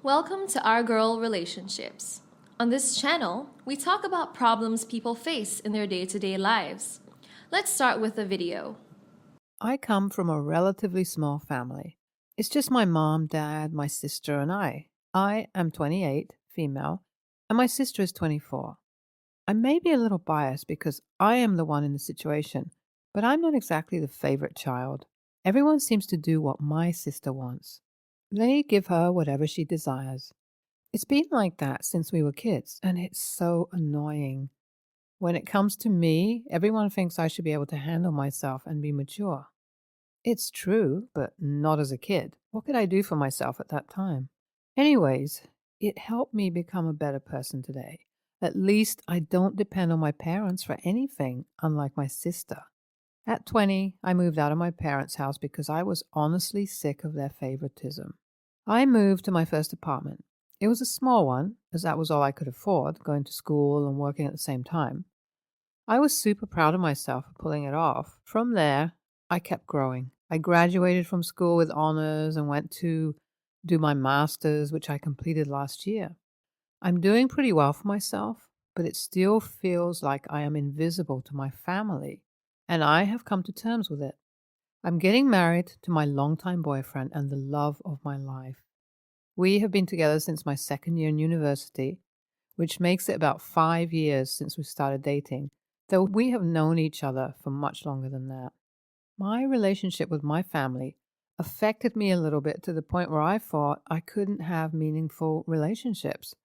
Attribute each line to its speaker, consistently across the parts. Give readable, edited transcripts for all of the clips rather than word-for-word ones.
Speaker 1: Welcome to Our Girl Relationships. On this channel, we talk about problems people face in their day-to-day lives. Let's start with a video.
Speaker 2: I come from a relatively small family. It's just my mom, dad, my sister, and I. I am 28, female, and my sister is 24. I may be a little biased because I am the one in the situation, but I'm not exactly the favorite child. Everyone seems to do what my sister wants. They give her whatever she desires. It's been like that since we were kids, and it's so annoying. When it comes to me, everyone thinks I should be able to handle myself and be mature. It's true, but not as a kid. What could I do for myself at that time? Anyways, it helped me become a better person today. At least I don't depend on my parents for anything, unlike my sister. At 20, I moved out of my parents' house because I was honestly sick of their favoritism. I moved to my first apartment. It was a small one, as that was all I could afford, going to school and working at the same time. I was super proud of myself for pulling it off. From there, I kept growing. I graduated from school with honors and went to do my master's, which I completed last year. I'm doing pretty well for myself, but it still feels like I am invisible to my family, and I have come to terms with it. I'm getting married to my longtime boyfriend and the love of my life. We have been together since my second year in university, which makes it about 5 years since we started dating, though we have known each other for much longer than that. My relationship with my family affected me a little bit to the point where I thought I couldn't have meaningful relationships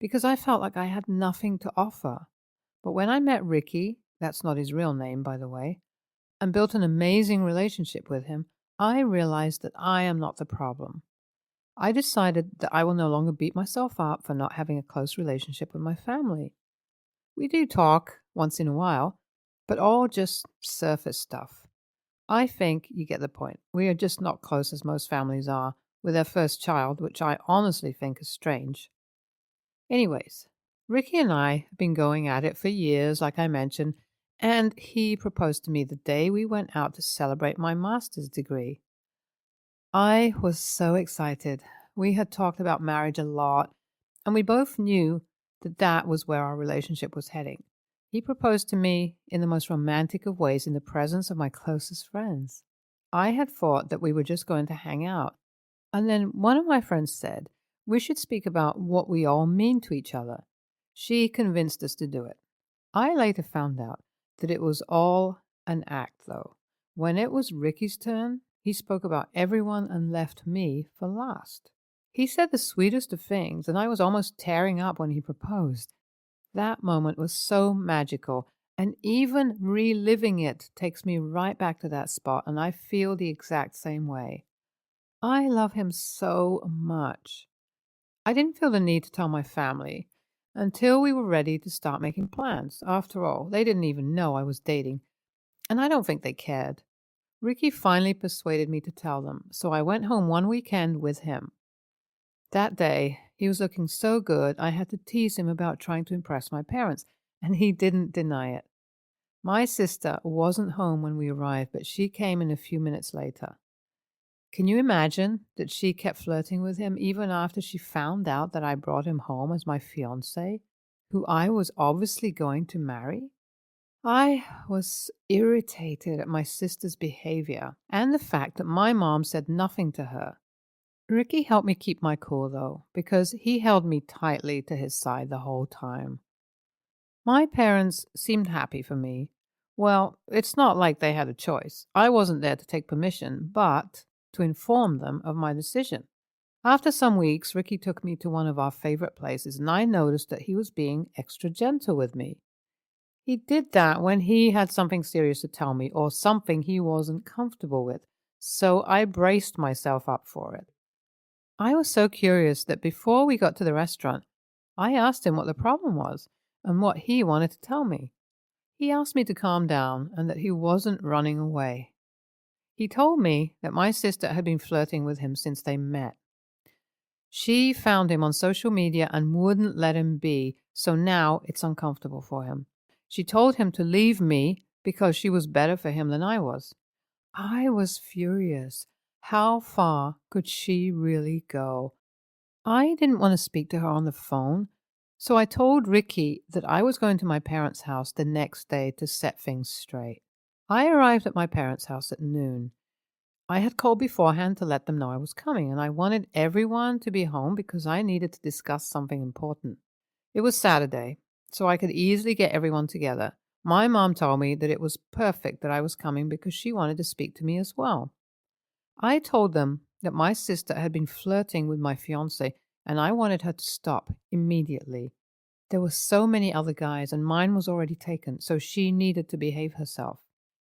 Speaker 2: because I felt like I had nothing to offer. But when I met Ricky, that's not his real name, by the way, and built an amazing relationship with him, I realized that I am not the problem. I decided that I will no longer beat myself up for not having a close relationship with my family. We do talk once in a while, but all just surface stuff. I think you get the point. We are just not close as most families are with their first child, which I honestly think is strange. Anyways, Ricky and I have been going at it for years, like I mentioned, and he proposed to me the day we went out to celebrate my master's degree. I was so excited. We had talked about marriage a lot, and we both knew that that was where our relationship was heading. He proposed to me in the most romantic of ways in the presence of my closest friends. I had thought that we were just going to hang out. And then one of my friends said, we should speak about what we all mean to each other. She convinced us to do it. I later found out that it was all an act, though. When it was Ricky's turn, he spoke about everyone and left me for last. He said the sweetest of things, and I was almost tearing up when he proposed. That moment was so magical, and even reliving it takes me right back to that spot, and I feel the exact same way. I love him so much. I didn't feel the need to tell my family until we were ready to start making plans. After all, they didn't even know I was dating, and I don't think they cared. Ricky finally persuaded me to tell them, so I went home one weekend with him. That day, he was looking so good, I had to tease him about trying to impress my parents, and he didn't deny it. My sister wasn't home when we arrived, but she came in a few minutes later. Can you imagine that she kept flirting with him even after she found out that I brought him home as my fiancé, who I was obviously going to marry? I was irritated at my sister's behavior and the fact that my mom said nothing to her. Ricky helped me keep my cool, though, because he held me tightly to his side the whole time. My parents seemed happy for me. Well, it's not like they had a choice. I wasn't there to take permission, but to inform them of my decision. After some weeks, Ricky took me to one of our favorite places, and I noticed that he was being extra gentle with me. He did that when he had something serious to tell me or something he wasn't comfortable with, so I braced myself up for it. I was so curious that before we got to the restaurant, I asked him what the problem was and what he wanted to tell me. He asked me to calm down and that he wasn't running away. He told me that my sister had been flirting with him since they met. She found him on social media and wouldn't let him be, so now it's uncomfortable for him. She told him to leave me because she was better for him than I was. I was furious. How far could she really go? I didn't want to speak to her on the phone, so I told Ricky that I was going to my parents' house the next day to set things straight. I arrived at my parents' house at noon. I had called beforehand to let them know I was coming, and I wanted everyone to be home because I needed to discuss something important. It was Saturday, so I could easily get everyone together. My mom told me that it was perfect that I was coming because she wanted to speak to me as well. I told them that my sister had been flirting with my fiance and I wanted her to stop immediately. There were so many other guys and mine was already taken, so she needed to behave herself.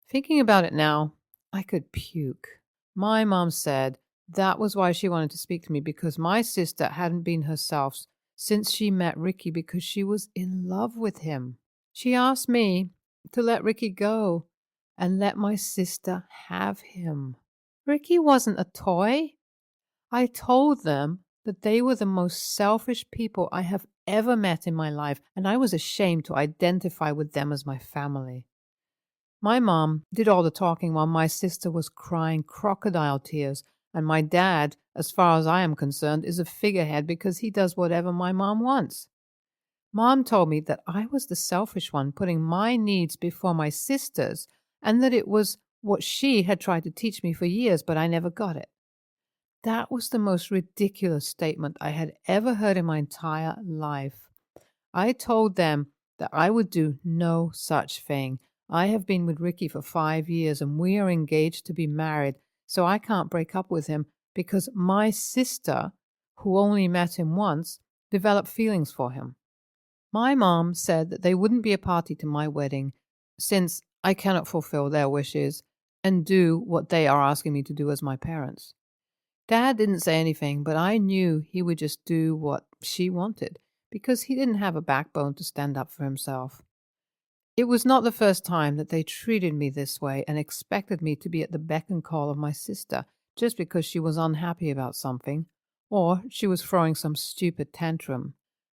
Speaker 2: Thinking about it now, I could puke. My mom said that was why she wanted to speak to me because my sister hadn't been herself since she met Ricky because she was in love with him. She asked me to let Ricky go and let my sister have him. Ricky wasn't a toy. I told them that they were the most selfish people I have ever met in my life, and I was ashamed to identify with them as my family. My mom did all the talking while my sister was crying crocodile tears, and my dad, as far as I am concerned, is a figurehead because he does whatever my mom wants. Mom told me that I was the selfish one, putting my needs before my sister's, and that it was what she had tried to teach me for years, but I never got it. That was the most ridiculous statement I had ever heard in my entire life. I told them that I would do no such thing. I have been with Ricky for 5 years and we are engaged to be married, so I can't break up with him because my sister, who only met him once, developed feelings for him. My mom said that they wouldn't be a party to my wedding since I cannot fulfill their wishes and do what they are asking me to do as my parents. Dad didn't say anything, but I knew he would just do what she wanted because he didn't have a backbone to stand up for himself. It was not the first time that they treated me this way and expected me to be at the beck and call of my sister just because she was unhappy about something or she was throwing some stupid tantrum.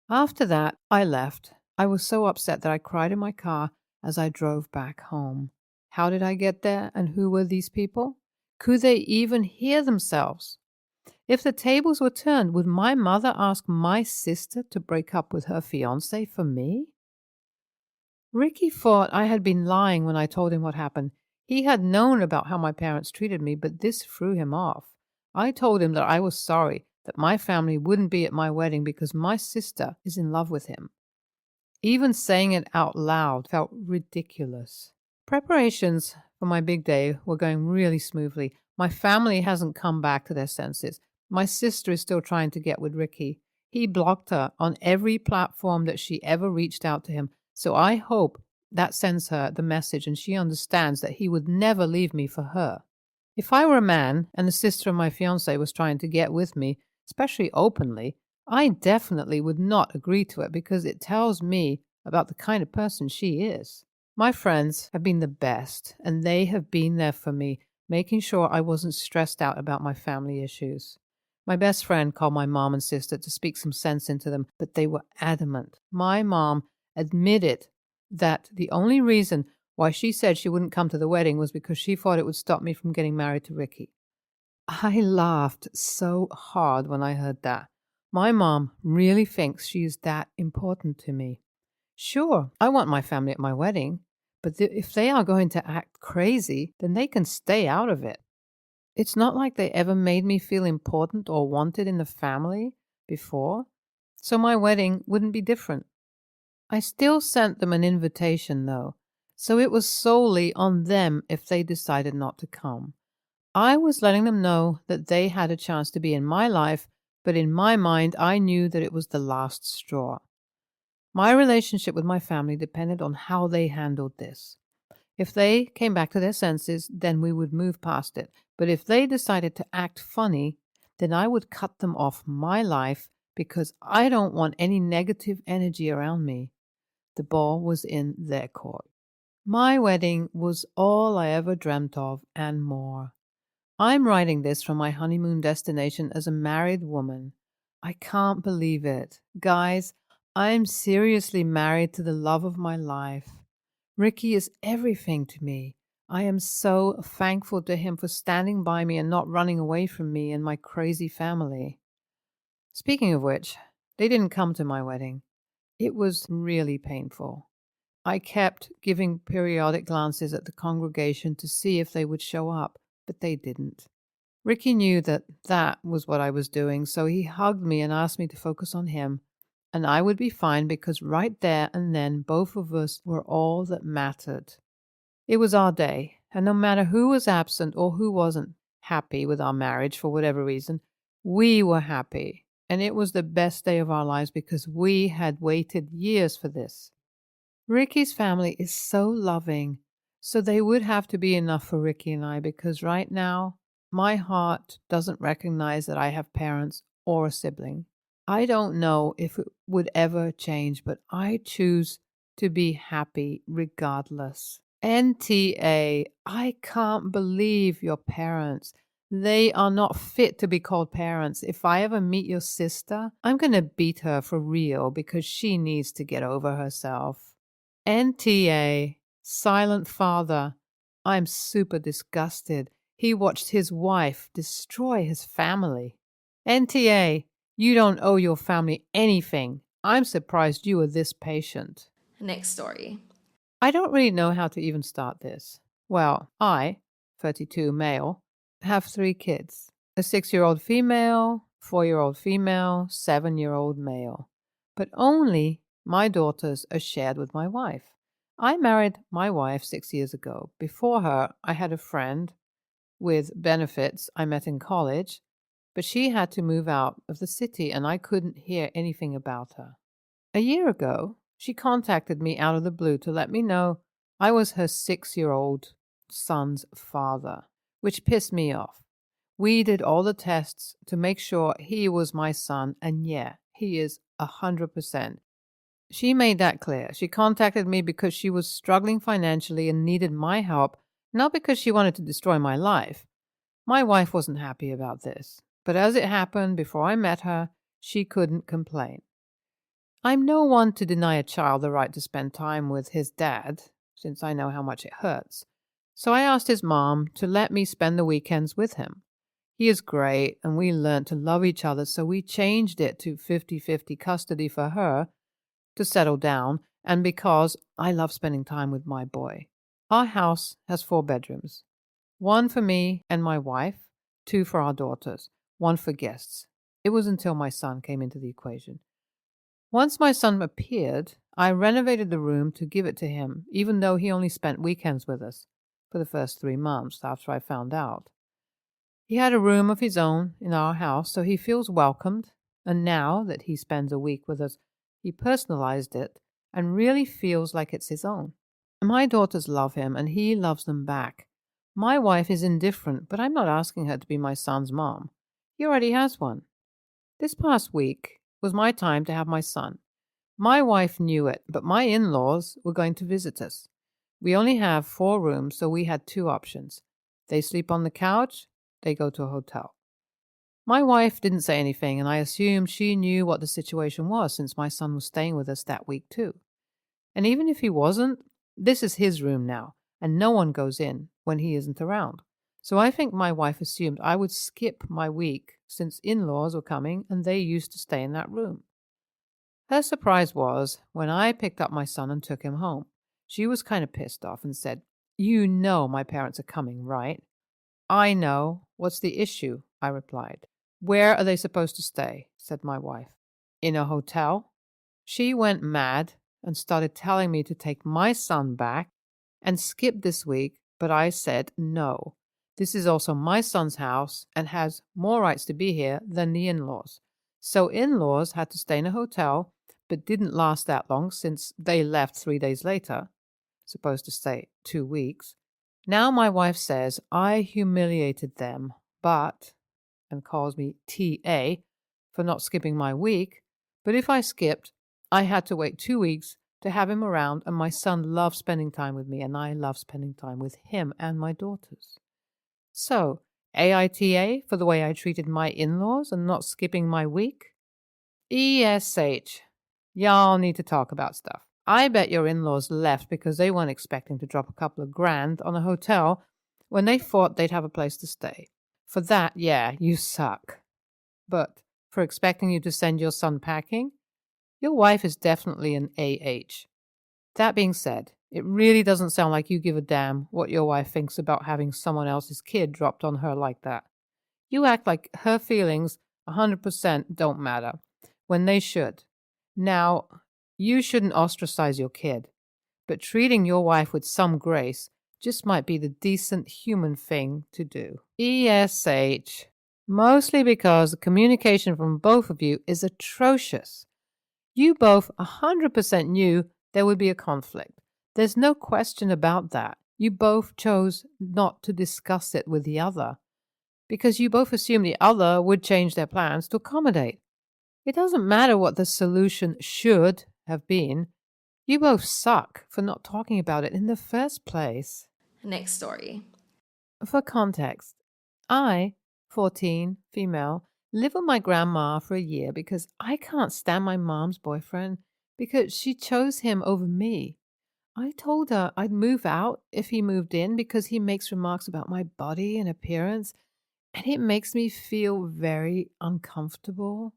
Speaker 2: After that, I left. I was so upset that I cried in my car as I drove back home. How did I get there and who were these people? Could they even hear themselves? If the tables were turned, would my mother ask my sister to break up with her fiancé for me? Ricky thought I had been lying when I told him what happened. He had known about how my parents treated me, but this threw him off. I told him that I was sorry that my family wouldn't be at my wedding because my sister is in love with him. Even saying it out loud felt ridiculous. Preparations for my big day were going really smoothly. My family hasn't come back to their senses. My sister is still trying to get with Ricky. He blocked her on every platform that she ever reached out to him, so I hope that sends her the message and she understands that he would never leave me for her. If I were a man and the sister of my fiancé was trying to get with me, especially openly, I definitely would not agree to it because it tells me about the kind of person she is. My friends have been the best, and they have been there for me, making sure I wasn't stressed out about my family issues. My best friend called my mom and sister to speak some sense into them, but they were adamant. My mom admitted that the only reason why she said she wouldn't come to the wedding was because she thought it would stop me from getting married to Ricky. I laughed so hard when I heard that. My mom really thinks she is that important to me. Sure, I want my family at my wedding, but if they are going to act crazy, then they can stay out of it. It's not like they ever made me feel important or wanted in the family before, so my wedding wouldn't be different. I still sent them an invitation, though, so it was solely on them if they decided not to come. I was letting them know that they had a chance to be in my life, but in my mind, I knew that it was the last straw. My relationship with my family depended on how they handled this. If they came back to their senses, then we would move past it. But if they decided to act funny, then I would cut them off my life because I don't want any negative energy around me. The ball was in their court. My wedding was all I ever dreamt of and more. I'm writing this from my honeymoon destination as a married woman. I can't believe it. Guys, I'm seriously married to the love of my life. Ricky is everything to me. I am so thankful to him for standing by me and not running away from me and my crazy family. Speaking of which, they didn't come to my wedding. It was really painful. I kept giving periodic glances at the congregation to see if they would show up, but they didn't. Ricky knew that that was what I was doing, so he hugged me and asked me to focus on him, and I would be fine because right there and then both of us were all that mattered. It was our day, and no matter who was absent or who wasn't happy with our marriage for whatever reason, we were happy, and it was the best day of our lives because we had waited years for this. Ricky's family is so loving, so they would have to be enough for Ricky and I because right now, my heart doesn't recognize that I have parents or a sibling. I don't know if it would ever change, but I choose to be happy regardless. NTA, I can't believe your parents. They are not fit to be called parents. If I ever meet your sister, I'm going to beat her for real because she needs to get over herself. NTA, silent father. I'm super disgusted. He watched his wife destroy his family. NTA, you don't owe your family anything. I'm surprised you were this patient.
Speaker 1: Next story.
Speaker 2: I don't really know how to even start this. Well, I, 32 male, have 3 kids. A 6-year-old female, 4-year-old female, 7-year-old male. But only my daughters are shared with my wife. I married my wife 6 years ago. Before her, I had a friend with benefits I met in college, but she had to move out of the city and I couldn't hear anything about her. A year ago, she contacted me out of the blue to let me know I was her 6-year-old son's father, which pissed me off. We did all the tests to make sure he was my son, and yeah, he is 100%. She made that clear. She contacted me because she was struggling financially and needed my help, not because she wanted to destroy my life. My wife wasn't happy about this, but as it happened before I met her, she couldn't complain. I'm no one to deny a child the right to spend time with his dad, since I know how much it hurts. So I asked his mom to let me spend the weekends with him. He is great, and we learned to love each other, so we changed it to 50-50 custody for her to settle down, and because I love spending time with my boy. Our house has 4 bedrooms. 1 for me and my wife, 2 for our daughters, 1 for guests. It was until my son came into the equation. Once my son appeared, I renovated the room to give it to him, even though he only spent weekends with us for the first 3 months after I found out. He had a room of his own in our house, so he feels welcomed, and now that he spends a week with us, he personalized it and really feels like it's his own. My daughters love him, and he loves them back. My wife is indifferent, but I'm not asking her to be my son's mom. He already has one. This past week was my time to have my son. My wife knew it, but my in-laws were going to visit us. We only have 4 rooms, so we had 2 options. They sleep on the couch, they go to a hotel. My wife didn't say anything, and I assumed she knew what the situation was since my son was staying with us that week too. And even if he wasn't, this is his room now, and no one goes in when he isn't around. So I think my wife assumed I would skip my week since in-laws were coming and they used to stay in that room. Her surprise was when I picked up my son and took him home. She was kind of pissed off and said, "You know my parents are coming, right?" "I know. What's the issue?" I replied. "Where are they supposed to stay?" said my wife. "In a hotel?" She went mad and started telling me to take my son back and skip this week, but I said no. This is also my son's house and has more rights to be here than the in-laws. So in-laws had to stay in a hotel, but didn't last that long since they left 3 days later, supposed to stay 2 weeks. Now my wife says I humiliated them, and calls me TA for not skipping my week, but if I skipped, I had to wait 2 weeks to have him around, and my son loves spending time with me, and I love spending time with him and my daughters. So, AITA for the way I treated my in-laws and not skipping my week? ESH. Y'all need to talk about stuff. I bet your in-laws left because they weren't expecting to drop a couple of grand on a hotel when they thought they'd have a place to stay. For that, yeah, you suck. But for expecting you to send your son packing, your wife is definitely an AH. That being said, it really doesn't sound like you give a damn what your wife thinks about having someone else's kid dropped on her like that. You act like her feelings 100% don't matter, when they should. Now, you shouldn't ostracize your kid, but treating your wife with some grace just might be the decent human thing to do. ESH. Mostly because the communication from both of you is atrocious. You both 100% knew there would be a conflict. There's no question about that. You both chose not to discuss it with the other because you both assumed the other would change their plans to accommodate. It doesn't matter what the solution should have been. You both suck for not talking about it in the first place.
Speaker 1: Next story.
Speaker 2: For context, I, 14, female, live with my grandma for a year because I can't stand my mom's boyfriend because she chose him over me. I told her I'd move out if he moved in because he makes remarks about my body and appearance, and it makes me feel very uncomfortable.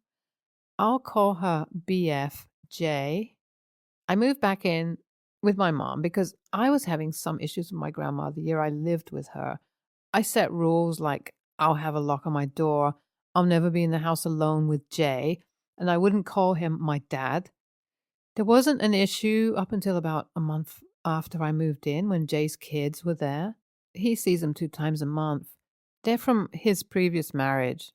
Speaker 2: I'll call her BFJ. I moved back in with my mom because I was having some issues with my grandma the year I lived with her. I set rules like I'll have a lock on my door, I'll never be in the house alone with Jay, and I wouldn't call him my dad. There wasn't an issue up until about a month after I moved in when Jay's kids were there. He sees them 2 times a month. They're from his previous marriage.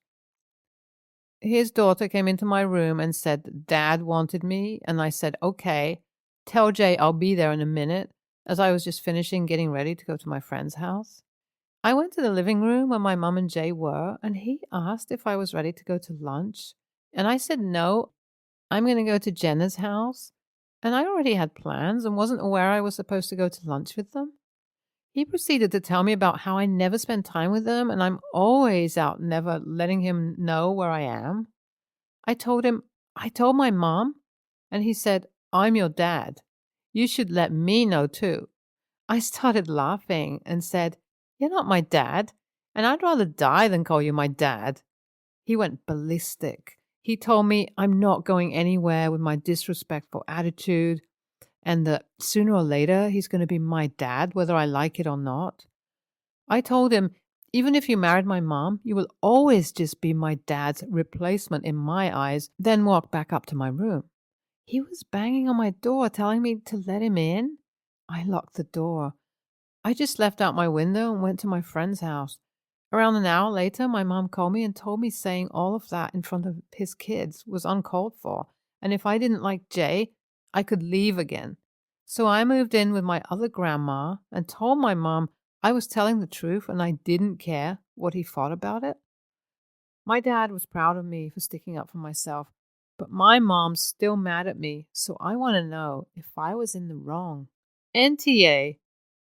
Speaker 2: His daughter came into my room and said, Dad wanted me, and I said, okay, tell Jay I'll be there in a minute, as I was just finishing getting ready to go to my friend's house. I went to the living room where my mom and Jay were, and he asked if I was ready to go to lunch, and I said no, I'm going to go to Jenna's house, and I already had plans and wasn't aware I was supposed to go to lunch with them. He proceeded to tell me about how I never spend time with them and I'm always out, never letting him know where I am. I told him, I told my mom, and he said, I'm your dad. You should let me know too. I started laughing and said, You're not my dad, and I'd rather die than call you my dad. He went ballistic. He told me I'm not going anywhere with my disrespectful attitude and that sooner or later he's going to be my dad, whether I like it or not. I told him, even if you married my mom, you will always just be my dad's replacement in my eyes, then walked back up to my room. He was banging on my door, telling me to let him in. I locked the door. I just left out my window and went to my friend's house. Around an hour later, my mom called me and told me saying all of that in front of his kids was uncalled for, and if I didn't like Jay, I could leave again. So I moved in with my other grandma and told my mom I was telling the truth and I didn't care what he thought about it. My dad was proud of me for sticking up for myself, but my mom's still mad at me, so I want to know if I was in the wrong. NTA,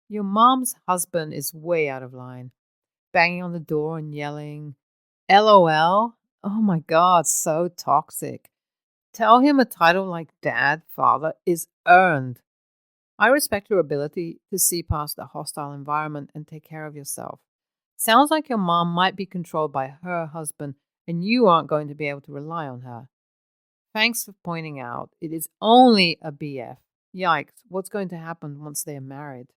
Speaker 2: your mom's husband is way out of line. Banging on the door and yelling, LOL? Oh my God, so toxic. Tell him a title like dad, father is earned. I respect your ability to see past the hostile environment and take care of yourself. Sounds like your mom might be controlled by her husband and you aren't going to be able to rely on her. Thanks for pointing out it is only a BF. Yikes, what's going to happen once they are married?